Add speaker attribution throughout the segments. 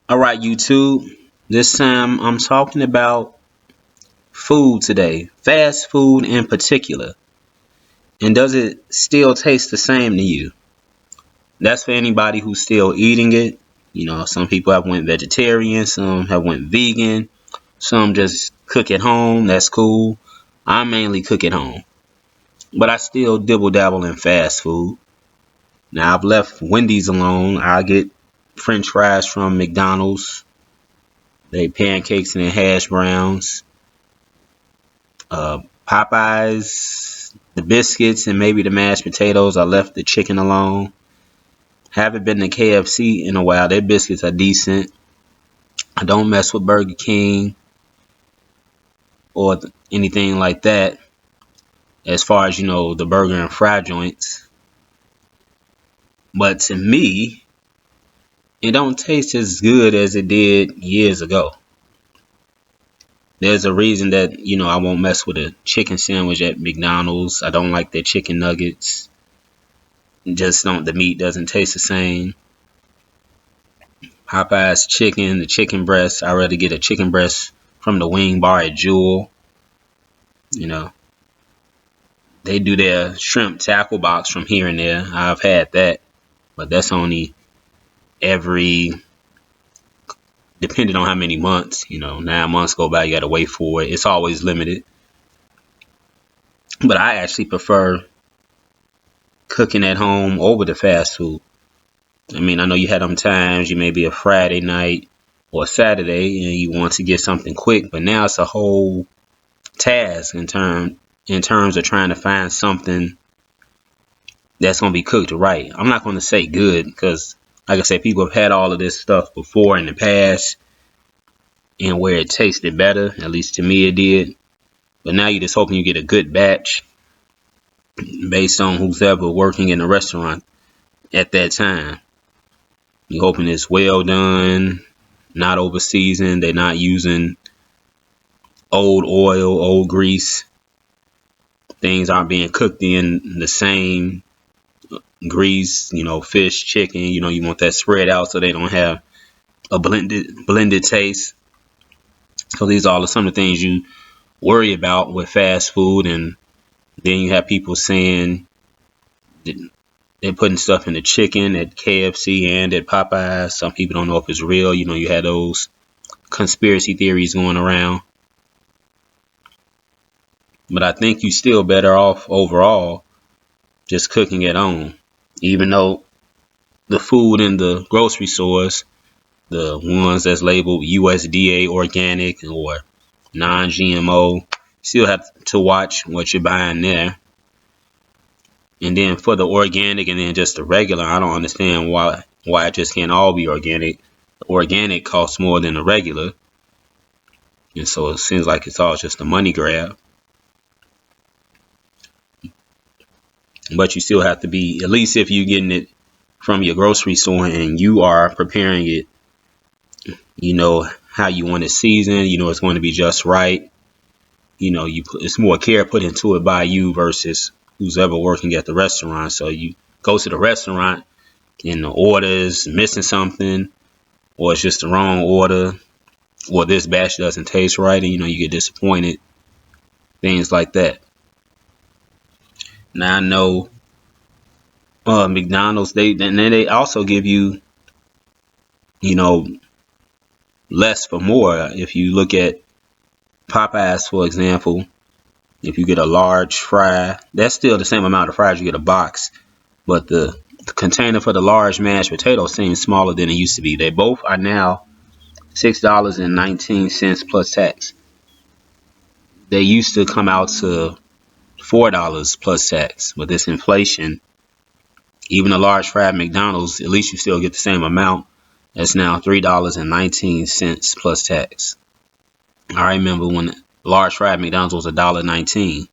Speaker 1: All right, YouTube. This time I'm talking about food today, fast food in particular. And does it still taste the same to you? That's for anybody who's still eating it. Some people have went vegetarian, some have went vegan, some just cook at home. That's cool. I mainly cook at home, but I still dibble dabble in fast food. Now I've left Wendy's alone. I get French fries from McDonald's. They pancakes and hash browns. Popeyes, the biscuits, and maybe the mashed potatoes. I left the chicken alone. Haven't been to KFC in a while. Their biscuits are decent. I don't mess with Burger King or anything like that. As far as the burger and fry joints. But to me, it don't taste as good as it did years ago. There's a reason that I won't mess with a chicken sandwich at McDonald's. I don't like their chicken nuggets. Just don't. The meat doesn't taste the same. Popeye's chicken, the chicken breast. I rather get a chicken breast from the wing bar at Jewel. You know, they do their shrimp tackle box from here and there. I've had that, but that's only every, depending on how many months. 9 months go by, you gotta wait for it. It's always limited. But I actually prefer cooking at home over the fast food. I mean, I know you had them times you may be a Friday night or a Saturday and you want to get something quick, but now it's a whole task in terms of trying to find something that's going to be cooked right. I'm not going to say good because, like I said, people have had all of this stuff before in the past and where it tasted better. At least to me it did. But now you're just hoping you get a good batch based on who's ever working in the restaurant at that time. You're hoping it's well done, not over seasoned. They're not using old oil, old grease. Things aren't being cooked in the same grease, fish, chicken. You want that spread out so they don't have a blended taste. So these are all some of the things you worry about with fast food. And then you have people saying they're putting stuff in the chicken at KFC and at Popeyes. Some people don't know if it's real. You had those conspiracy theories going around. But I think you're still better off overall just cooking at home. Even though the food in the grocery stores, the ones that's labeled USDA organic or non-GMO, still have to watch what you're buying there. And then for the organic and then just the regular, I don't understand why it just can't all be organic. The organic costs more than the regular. And so it seems like it's all just a money grab. But you still have to be, at least if you're getting it from your grocery store and you are preparing it, how you want it seasoned, it's going to be just right. It's more care put into it by you versus who's ever working at the restaurant. So you go to the restaurant and the order is missing something, or it's just the wrong order, or this batch doesn't taste right, and you get disappointed. Things like that. Now I know McDonald's, they also give you, less for more. If you look at Popeyes, for example, if you get a large fry, that's still the same amount of fries. You get a box, but the container for the large mashed potato seems smaller than it used to be. They both are now $6.19 plus tax. They used to come out to $4 plus tax, but this inflation, even a large fry at McDonald's, at least you still get the same amount. That's now $3.19 plus tax. I remember when large fry at McDonald's was $1.19.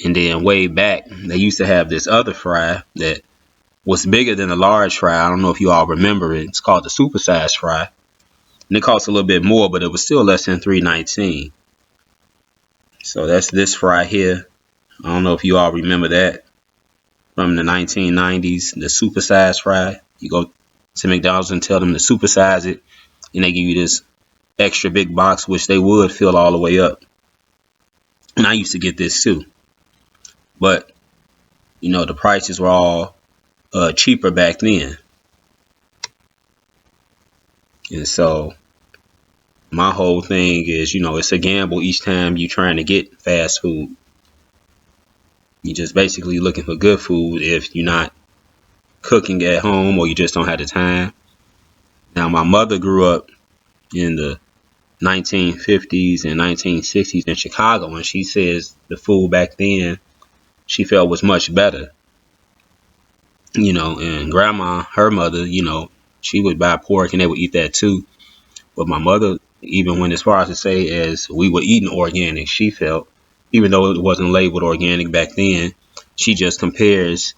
Speaker 1: And then way back, they used to have this other fry that was bigger than a large fry. I don't know if you all remember it. It's called the supersized fry. And it cost a little bit more, but it was still less than $3.19. So that's this fry here. I don't know if you all remember that from the 1990s, the supersized fry. You go to McDonald's and tell them to supersize it, and they give you this extra big box, which they would fill all the way up. And I used to get this too, but the prices were all cheaper back then. And so my whole thing is, it's a gamble each time you're trying to get fast food. You're just basically looking for good food if you're not cooking at home or you just don't have the time. Now, my mother grew up in the 1950s and 1960s in Chicago, and she says the food back then she felt was much better. And grandma, her mother, she would buy pork and they would eat that too. But my mother even went as far as to say as we were eating organic, she felt, even though it wasn't labeled organic back then, she just compares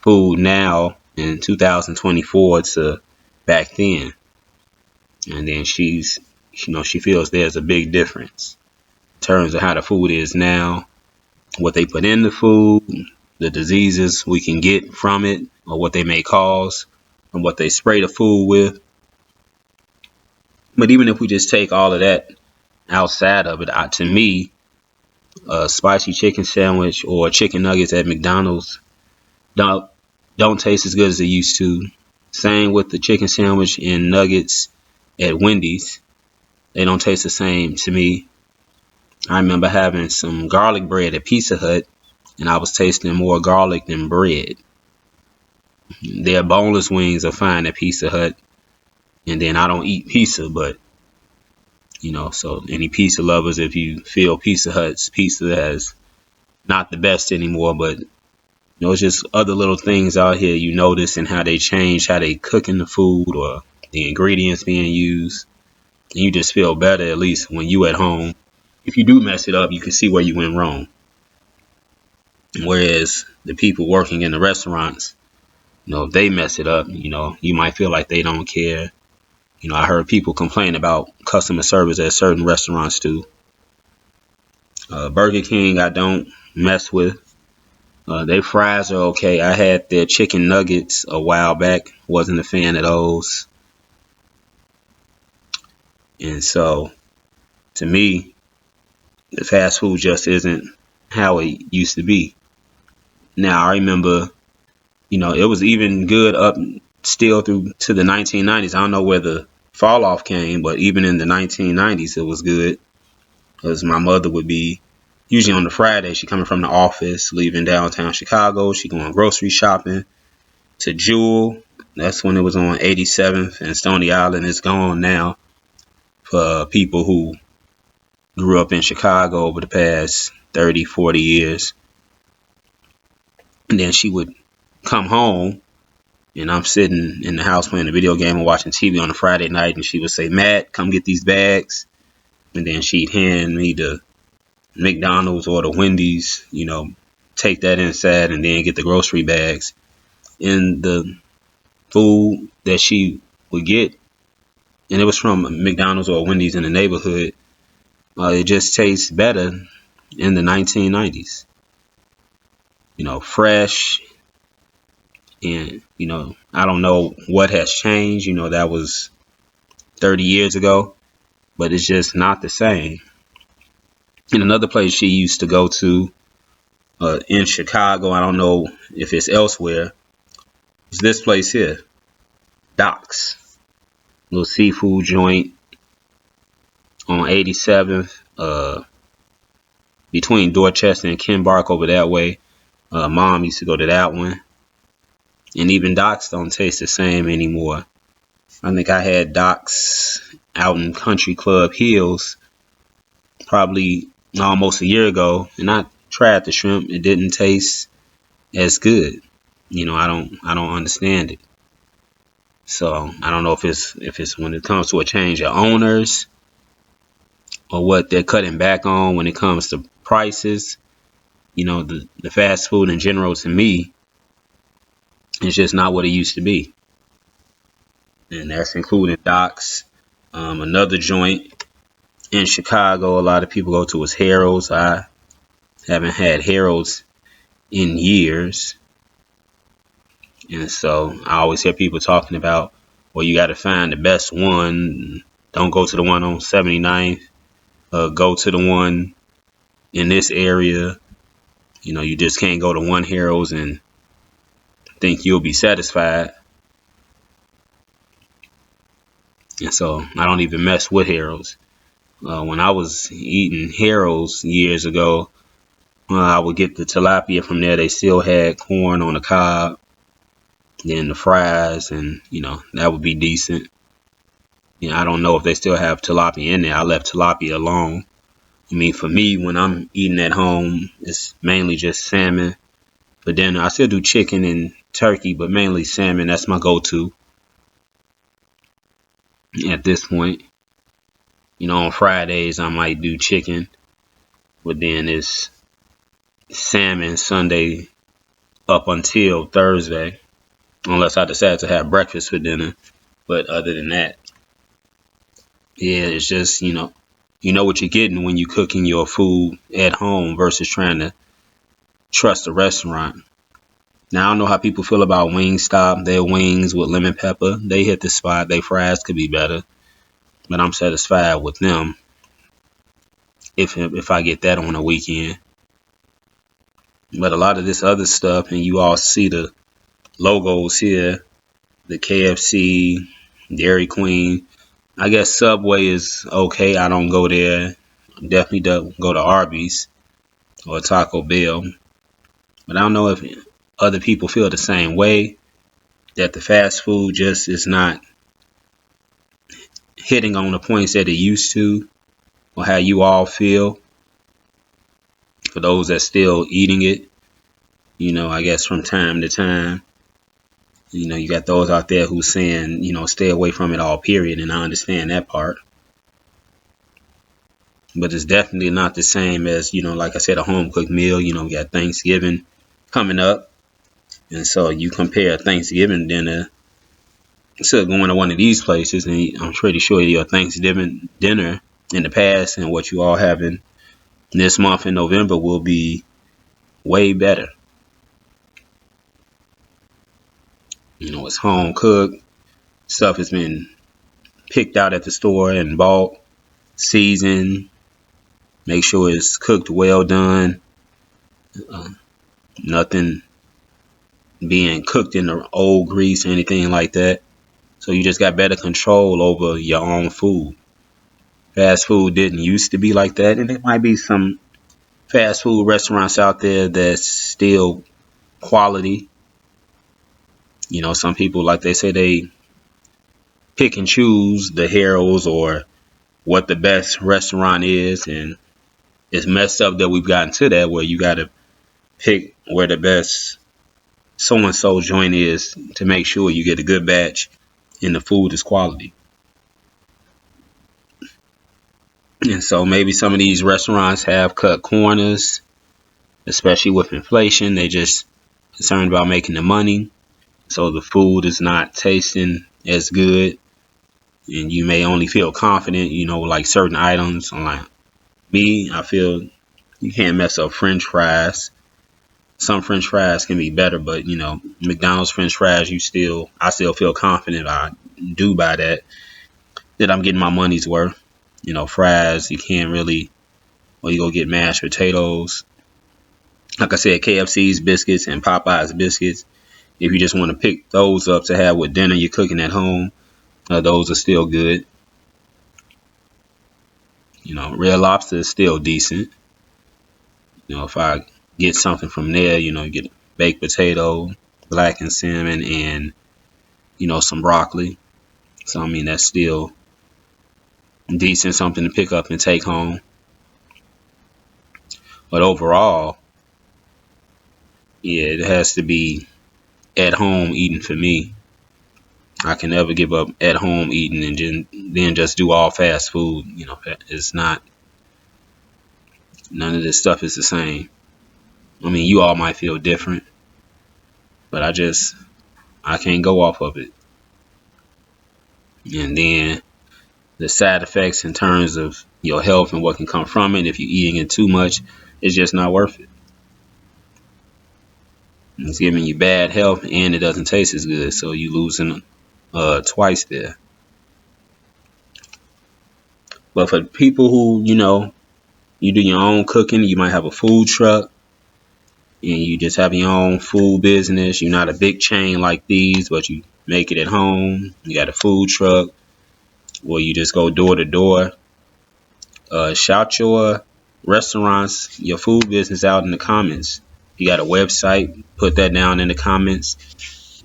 Speaker 1: food now in 2024 to back then. And then she feels there's a big difference in terms of how the food is now, what they put in the food, the diseases we can get from it, or what they may cause, and what they spray the food with. But even if we just take all of that outside of it, to me, a spicy chicken sandwich or chicken nuggets at McDonald's don't taste as good as they used to. Same with the chicken sandwich and nuggets at Wendy's. They don't taste the same to me. I remember having some garlic bread at Pizza Hut, and I was tasting more garlic than bread. Their boneless wings are fine at Pizza Hut. And then I don't eat pizza, but, so any pizza lovers, if you feel Pizza Hut's pizza is not the best anymore, but, it's just other little things out here you notice and how they change, how they cooking the food or the ingredients being used. And you just feel better, at least when you at home. If you do mess it up, you can see where you went wrong. Whereas the people working in the restaurants, if they mess it up, you might feel like they don't care. I heard people complain about customer service at certain restaurants too. Burger King, I don't mess with. Their fries are okay. I had their chicken nuggets a while back. Wasn't a fan of those. And so, to me, the fast food just isn't how it used to be. Now, I remember, it was even good up still through to the 1990s. I don't know where the fall off came, but even in the 1990s, it was good. Because my mother would be, usually on the Friday, she coming from the office, leaving downtown Chicago. She going grocery shopping to Jewel. That's when it was on 87th and Stony Island. It's gone now for people who grew up in Chicago over the past 30, 40 years. And then she would come home, and I'm sitting in the house playing a video game and watching TV on a Friday night, and she would say, "Matt, come get these bags." And then she'd hand me the McDonald's or the Wendy's, take that inside and then get the grocery bags. And the food that she would get, and it was from McDonald's or Wendy's in the neighborhood, it just tastes better in the 1990s. Fresh. And, I don't know what has changed. That was 30 years ago, but it's just not the same. And another place she used to go to in Chicago, I don't know if it's elsewhere, is this place here, Doc's. Little seafood joint on 87th, between Dorchester and Ken Bark over that way. Mom used to go to that one. And even Doc's don't taste the same anymore. I think I had Doc's out in Country Club Hills probably almost a year ago, and I tried the shrimp. It didn't taste as good. I don't understand it. So I don't know if it's when it comes to a change of owners or what they're cutting back on when it comes to prices. The fast food in general, to me, it's just not what it used to be. And that's including Doc's. Another joint in Chicago a lot of people go to is Harold's. I haven't had Harold's in years. And so I always hear people talking about or you got to find the best one. Don't go to the one on 79th. Go to the one in this area. You just can't go to one Harold's and think you'll be satisfied. And so I don't even mess with Harold's. When I was eating Harold's years ago, I would get the tilapia from there. They still had corn on the cob, then the fries, and that would be decent. I don't know if they still have tilapia in there. I left tilapia alone. I mean, for me, when I'm eating at home, it's mainly just salmon. For dinner, I still do chicken and turkey, but mainly salmon. That's my go-to at this point. On Fridays, I might do chicken, but then it's salmon Sunday up until Thursday, unless I decide to have breakfast for dinner. But other than that, yeah, it's just, you know what you're getting when you cooking your food at home versus trying to trust a restaurant. Now, I don't know how people feel about Wingstop. Their wings with lemon pepper, they hit the spot. Their fries could be better, but I'm satisfied with them if I get that on a weekend. But a lot of this other stuff, and you all see the logos here, the KFC, Dairy Queen. I guess Subway is okay. I don't go there. Definitely don't go to Arby's or Taco Bell. But I don't know if other people feel the same way, that the fast food just is not hitting on the points that it used to, or how you all feel. For those that still eating it, I guess from time to time, you got those out there who saying, stay away from it all, period. And I understand that part. But it's definitely not the same as, like I said, a home cooked meal. We got Thanksgiving coming up. And so you compare Thanksgiving dinner to going to one of these places, and I'm pretty sure your Thanksgiving dinner in the past and what you all having this month in November will be way better. It's home cooked. Stuff has been picked out at the store and bought, seasoned. Make sure it's cooked well done. Nothing being cooked in the old grease or anything like that. So you just got better control over your own food. Fast food didn't used to be like that, and there might be some fast food restaurants out there that's still quality. Some people, like they say, they pick and choose the Harold's or what the best restaurant is, and it's messed up that we've gotten to that where you got to pick where the best so-and-so joint is to make sure you get a good batch and the food is quality. And so maybe some of these restaurants have cut corners, especially with inflation. They just concerned about making the money. So the food is not tasting as good. And you may only feel confident, like certain items. Like me, I feel you can't mess up French fries. Some French fries can be better, but McDonald's French fries, I still feel confident I do buy that I'm getting my money's worth. Fries, you can't really, or you go get mashed potatoes. Like I said, KFC's biscuits and Popeye's biscuits. If you just want to pick those up to have with dinner you're cooking at home, those are still good. Red Lobster is still decent. If I get something from there, get baked potato, blackened salmon, and some broccoli. So I mean that's still decent, something to pick up and take home. But overall, yeah, it has to be at home eating for me. I can never give up at home eating and then just do all fast food. It's not, none of this stuff is the same. I mean, you all might feel different, but I can't go off of it. And then the side effects in terms of your health and what can come from it if you're eating it too much, it's just not worth it. It's giving you bad health and it doesn't taste as good, so you're losing twice there. But for people who, you do your own cooking, you might have a food truck and you just have your own food business. You're not a big chain like these, but you make it at home. You got a food truck where you just go door to door. Shout your restaurants, your food business out in the comments. You got a website, put that down in the comments.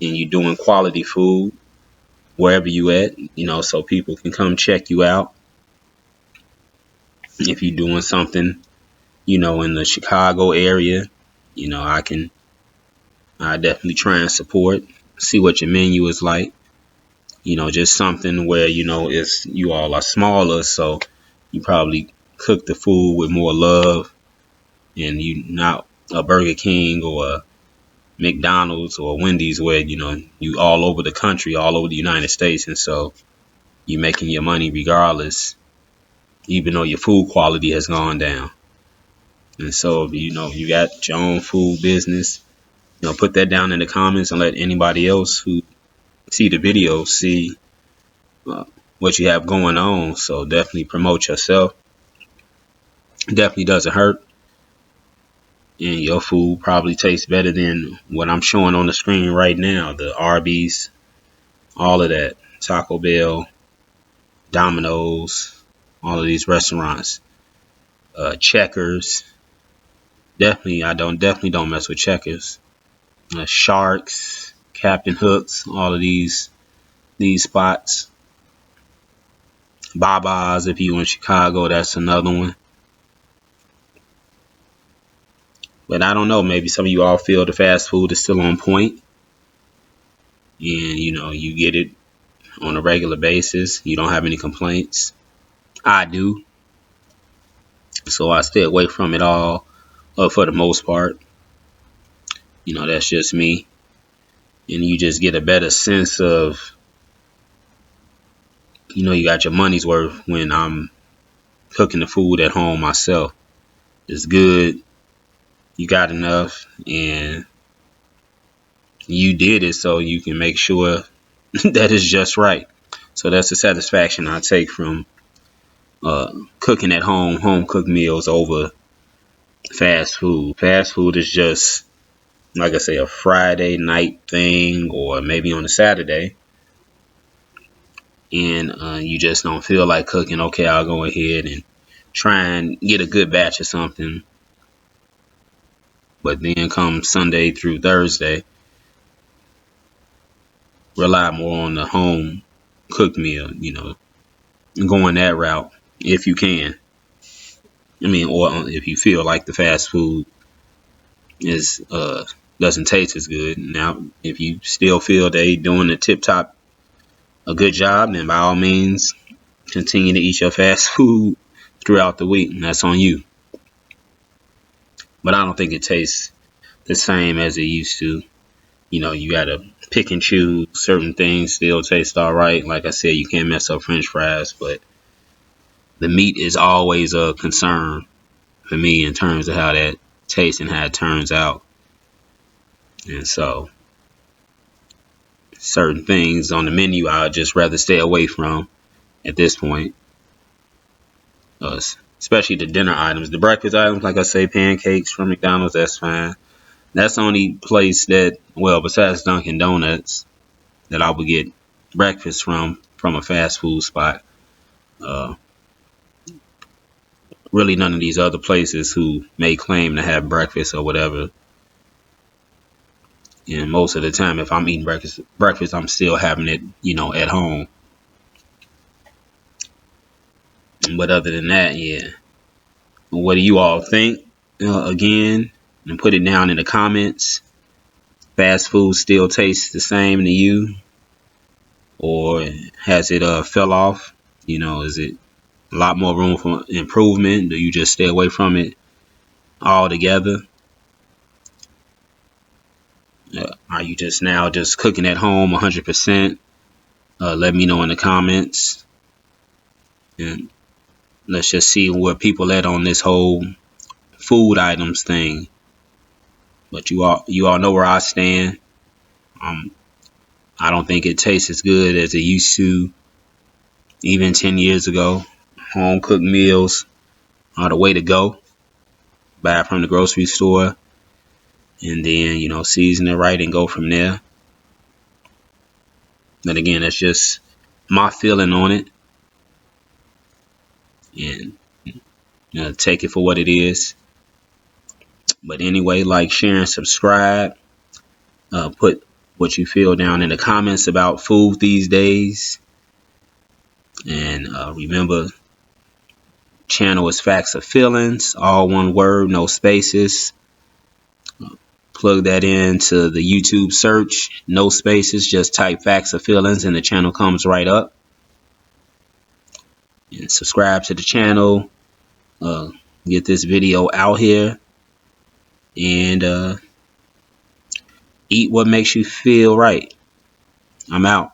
Speaker 1: And you're doing quality food wherever you at, so people can come check you out. If you're doing something, in the Chicago area, I definitely try and support, see what your menu is like. Just something where, it's you all are smaller, so you probably cook the food with more love, and you not a Burger King or a McDonald's or Wendy's where, you all over the country, all over the United States, and so you making your money regardless, even though your food quality has gone down. And so, if you got your own food business, put that down in the comments and let anybody else who see the video see what you have going on. So definitely promote yourself. Definitely doesn't hurt. And your food probably tastes better than what I'm showing on the screen right now. The Arby's, all of that, Taco Bell, Domino's, all of these restaurants, Checkers. Definitely don't mess with Checkers. Sharks, Captain Hooks, all of these spots. Baba's, if you in Chicago, that's another one. But I don't know, maybe some of you all feel the fast food is still on point. And you get it on a regular basis. You don't have any complaints. I do. So I stay away from it all for the most part. That's just me. And you just get a better sense of, you got your money's worth when I'm cooking the food at home myself. It's good. You got enough, and you did it so you can make sure that it's just right. So that's the satisfaction I take from cooking at home cooked meals over fast food. Fast food is just, like I say, a Friday night thing or maybe on a Saturday. And you just don't feel like cooking. Okay, I'll go ahead and try and get a good batch of something. But then come Sunday through Thursday, rely more on the home cooked meal, going that route if you can. Or if you feel like the fast food is doesn't taste as good. Now, if you still feel they doing the tip top a good job, then by all means continue to eat your fast food throughout the week, and that's on you. But I don't think it tastes the same as it used to. You gotta pick and choose. Certain things still taste all right. Like I said, you can't mess up French fries, but the meat is always a concern for me in terms of how that tastes and how it turns out. And so certain things on the menu I'd just rather stay away from at this point. Especially the dinner items. The breakfast items, like I say, pancakes from McDonald's, that's fine. That's the only place that, well, besides Dunkin' Donuts, that I would get breakfast from a fast food spot. Really none of these other places who may claim to have breakfast or whatever. And most of the time, if I'm eating breakfast, I'm still having it, at home. But other than that, yeah. What do you all think? Again, and put it down in the comments. Fast food still tastes the same to you? Or has it fell off? Is it a lot more room for improvement? Do you just stay away from it altogether? Are you just now just cooking at home 100%? Let me know in the comments. And let's just see where people at on this whole food items thing. But you all know where I stand. I'm I don't think it tastes as good as it used to even 10 years ago. Home cooked meals are the way to go. Buy it from the grocery store and then, season it right and go from there. But again, that's just my feeling on it. And take it for what it is. But anyway, like, share, and subscribe. Put what you feel down in the comments about food these days. And remember, channel is Facts or Feelings, all one word, no spaces. Plug that into the YouTube search, no spaces, just type Facts or Feelings and the channel comes right up. And subscribe to the channel. Get this video out here. And eat what makes you feel right. I'm out.